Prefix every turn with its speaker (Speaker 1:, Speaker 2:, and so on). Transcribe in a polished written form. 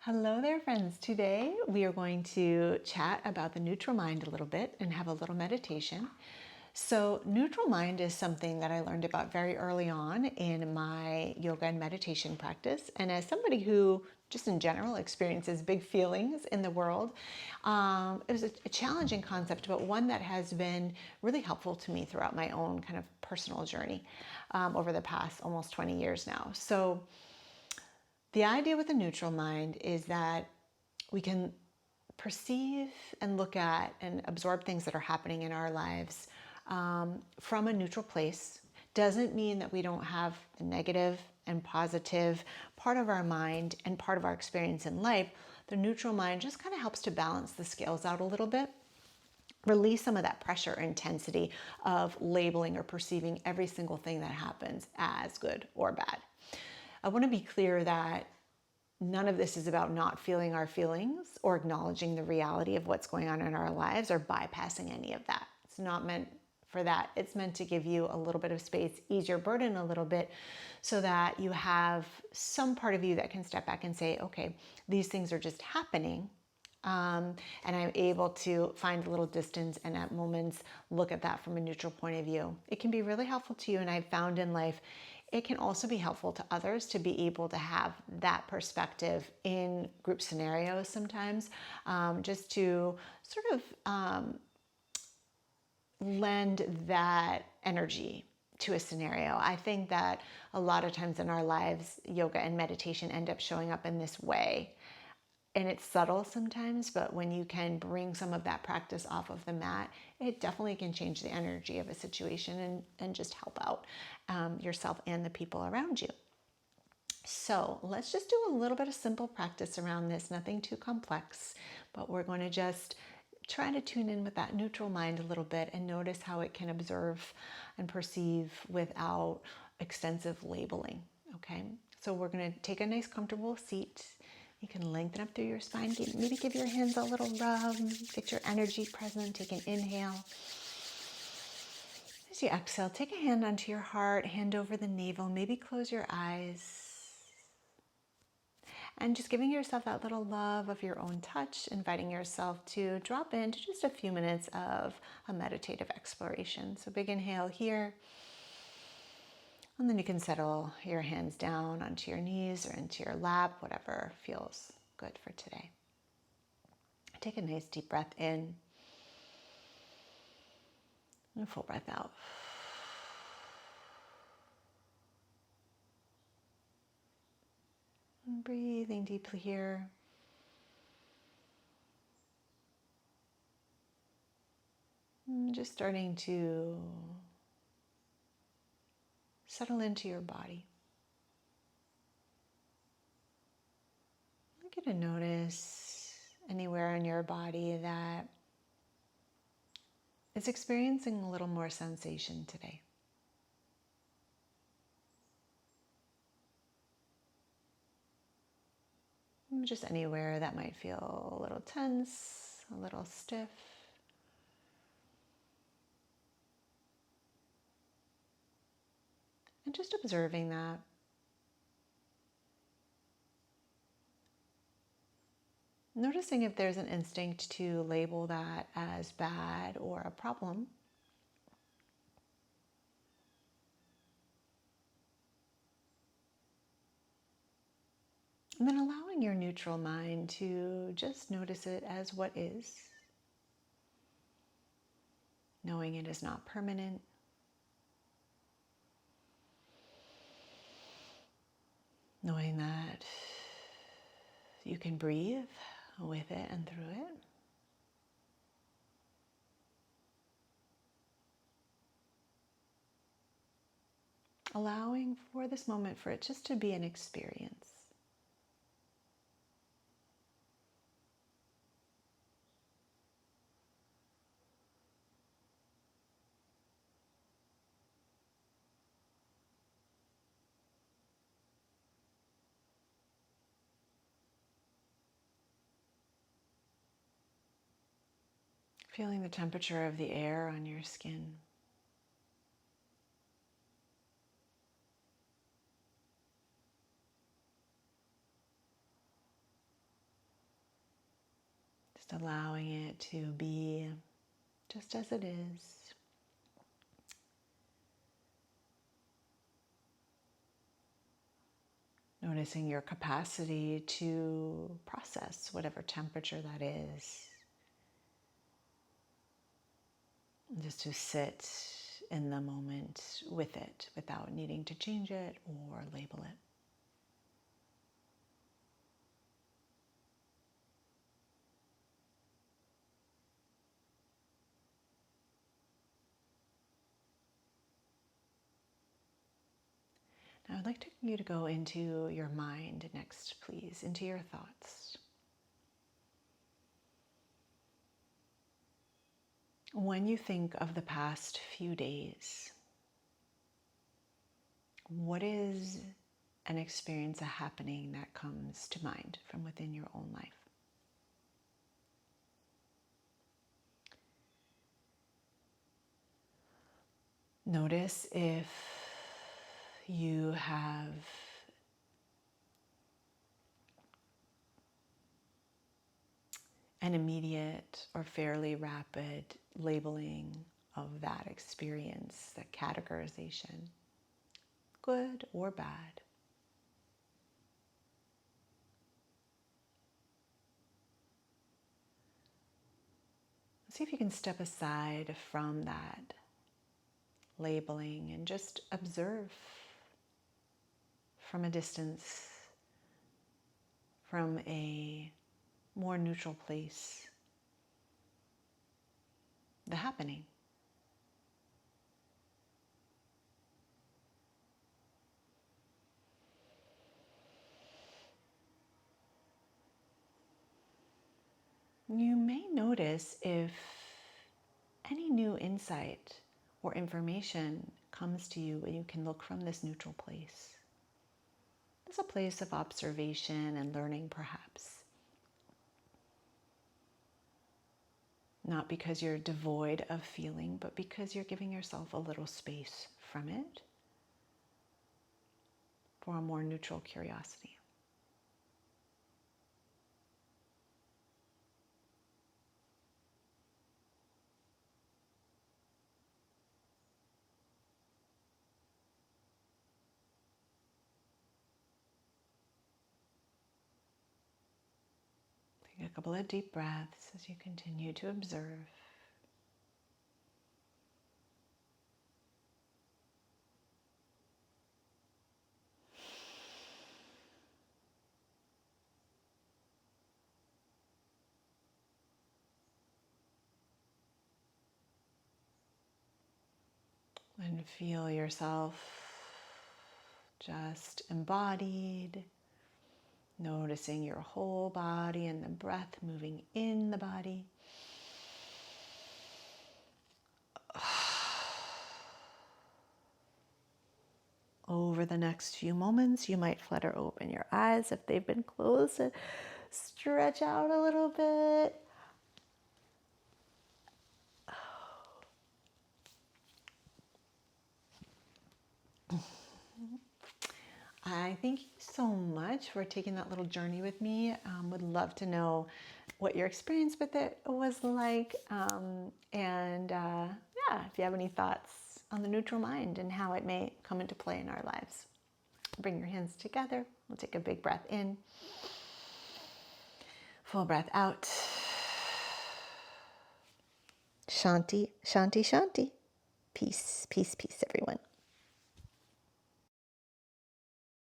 Speaker 1: Hello there, friends. Today we are going to chat about the neutral mind a little bit and have a little meditation. So, neutral mind is something that I learned about very early on in my yoga and meditation practice. And as somebody who, just in general, experiences big feelings in the world, it was a challenging concept, but one that has been really helpful to me throughout my own kind of personal journey over the past almost 20 years now. So, the idea with a neutral mind is that we can perceive and look at and absorb things that are happening in our lives from a neutral place. Doesn't mean that we don't have a negative and positive part of our mind and part of our experience in life. The neutral mind just kind of helps to balance the scales out a little bit, release some of that pressure or intensity of labeling or perceiving every single thing that happens as good or bad. I want to be clear that none of this is about not feeling our feelings or acknowledging the reality of what's going on in our lives or bypassing any of that. It's not meant for that. It's meant to give you a little bit of space, ease your burden a little bit, so that you have some part of you that can step back and say, okay, these things are just happening. And I'm able to find a little distance and at moments look at that from a neutral point of view. It can be really helpful to you, and I've found in life it can also be helpful to others to be able to have that perspective in group scenarios sometimes, just to sort of lend that energy to a scenario. I think that a lot of times in our lives, yoga and meditation end up showing up in this way. And it's subtle sometimes, but when you can bring some of that practice off of the mat, it definitely can change the energy of a situation and just help out yourself and the people around you. So let's just do a little bit of simple practice around this, nothing too complex, but we're going to just try to tune in with that neutral mind a little bit and notice how it can observe and perceive without extensive labeling. Okay, so we're going to take a nice comfortable seat. You can lengthen up through your spine, maybe give your hands a little rub, get your energy present, take an inhale. As you exhale, take a hand onto your heart, hand over the navel, maybe close your eyes. And just giving yourself that little love of your own touch, inviting yourself to drop into just a few minutes of a meditative exploration. So big inhale here. And then you can settle your hands down onto your knees or into your lap, whatever feels good for today. Take a nice deep breath in and a full breath out. And breathing deeply here. And just starting to settle into your body. Get to notice anywhere in your body that is experiencing a little more sensation today. Just anywhere that might feel a little tense, a little stiff. And just observing that. Noticing if there's an instinct to label that as bad or a problem. And then allowing your neutral mind to just notice it as what is. Knowing it is not permanent. Knowing that you can breathe with it and through it. Allowing for this moment for it just to be an experience. Feeling the temperature of the air on your skin. Just allowing it to be just as it is. Noticing your capacity to process whatever temperature that is. Just to sit in the moment with it without needing to change it or label it. Now I'd like you to go into your mind next, please, into your thoughts. When you think of the past few days, what is an experience, a happening that comes to mind from within your own life? Notice if you have an immediate or fairly rapid labeling of that experience, that categorization, good or bad. See if you can step aside from that labeling and just observe from a distance, from a more neutral place, the happening. You may notice if any new insight or information comes to you and you can look from this neutral place. It's a place of observation and learning, perhaps. Not because you're devoid of feeling, but because you're giving yourself a little space from it for a more neutral curiosity. Take a couple of deep breaths as you continue to observe. And feel yourself just embodied, noticing your whole body and the breath moving in the body. Over the next few moments, you might flutter open your eyes if they've been closed and stretch out a little bit. I thank you so much for taking that little journey with me. Would love to know what your experience with it was like. Yeah, if you have any thoughts on the neutral mind and how it may come into play in our lives. Bring your hands together. We'll take a big breath in. Full breath out. Shanti, shanti, shanti. Peace, peace, peace, everyone.